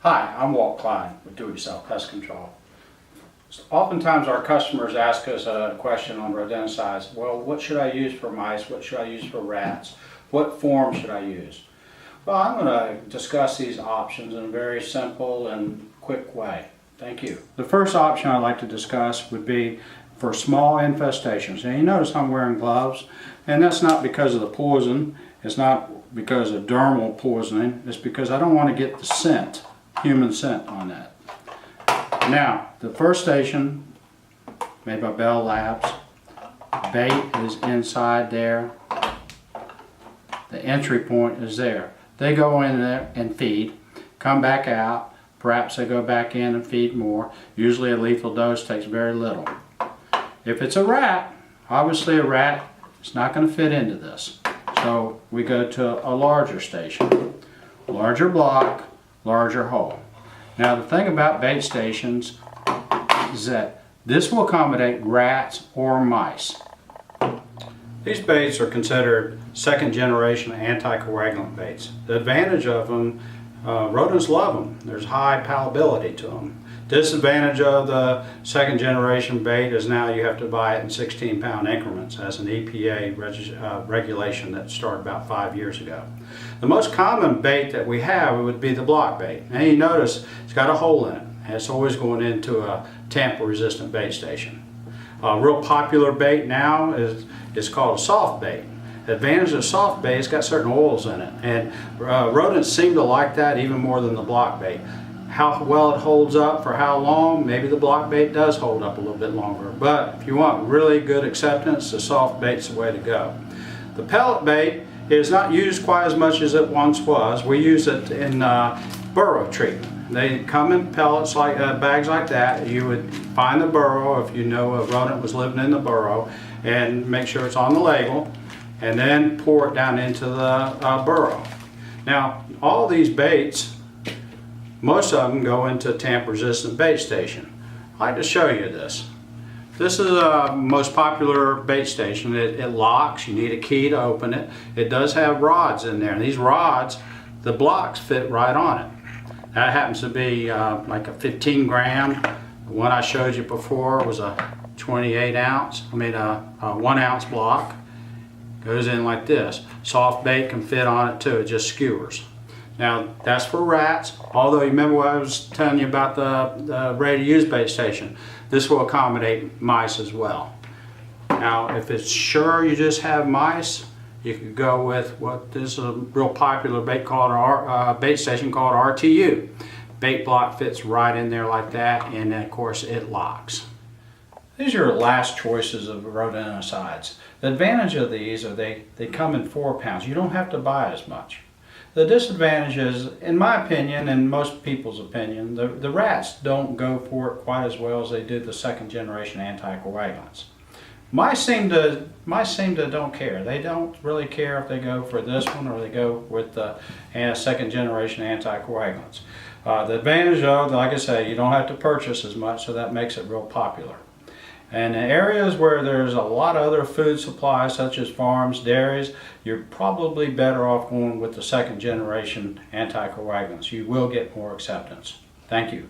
Hi, I'm Walt with Do-It-Yourself Pest Control. Oftentimes our customers ask us a question on rodenticides. Well, what should I use for mice? What should I use for rats? What form should I use? Well, I'm going to discuss these options in a very simple and quick way. Thank you. The first option I'd like to discuss would be for small infestations. And you notice I'm wearing gloves, and that's not because of the poison. It's not because of dermal poisoning. It's because I don't want to get the scent, human scent on that. Now, the first station, made by Bell Labs, bait is inside there. The entry point is there. They go in there and feed, come back out, perhaps they go back in and feed more. Usually a lethal dose takes very little. If it's a rat, obviously a rat is not going to fit into this. So we go to a larger station, larger block, larger hole. Now the thing about bait stations is that this will accommodate rats or mice. These baits are considered second generation anticoagulant baits. The advantage of them, rodents love them. There's high palatability to them. Disadvantage of the second generation bait is now you have to buy it in 16-pound increments as an EPA regulation that started about 5 years ago. The most common bait that we have would be the block bait. And you notice it's got a hole in it. And it's always going into a tamper-resistant bait station. A real popular bait now is called a soft bait. The advantage of soft bait, it's got certain oils in it. And rodents seem to like that even more than the block bait. How well it holds up for how long, maybe the block bait does hold up a little bit longer. But if you want really good acceptance, the soft bait's the way to go. The pellet bait is not used quite as much as it once was. We use it in burrow treatment. They come in pellets, like bags like that. You would find the burrow if you know a rodent was living in the burrow, and make sure it's on the label, and then pour it down into the burrow. Now, all these baits, most of them go into a tamper-resistant bait station. I'd like to show you this. This is a most popular bait station. It locks. You need a key to open it. It does have rods in there. And these rods, the blocks fit right on it. That happens to be like a 15 gram. The one I showed you before was a 28 ounce. I mean a 1 ounce block. Goes in like this. Soft bait can fit on it too. It just skewers. Now that's for rats, although you remember what I was telling you about the ready-to-use bait station. This will accommodate mice as well. Now if it's sure you just have mice, you could go with what is a real popular bait bait station called RTU. Bait block fits right in there like that, and then of course it locks. These are your last choices of rodenticides. The advantage of these are they come in 4 pounds. You don't have to buy as much. The disadvantage is, in my opinion, and most people's opinion, the rats don't go for it quite as well as they did the second generation anticoagulants. Mice seem to don't care. They don't really care if they go for this one or they go with the second generation anticoagulants. The advantage of, like I say, you don't have to purchase as much, so that makes it real popular. And in areas where there's a lot of other food supplies, such as farms, dairies, you're probably better off going with the second generation anticoagulants. You will get more acceptance. Thank you.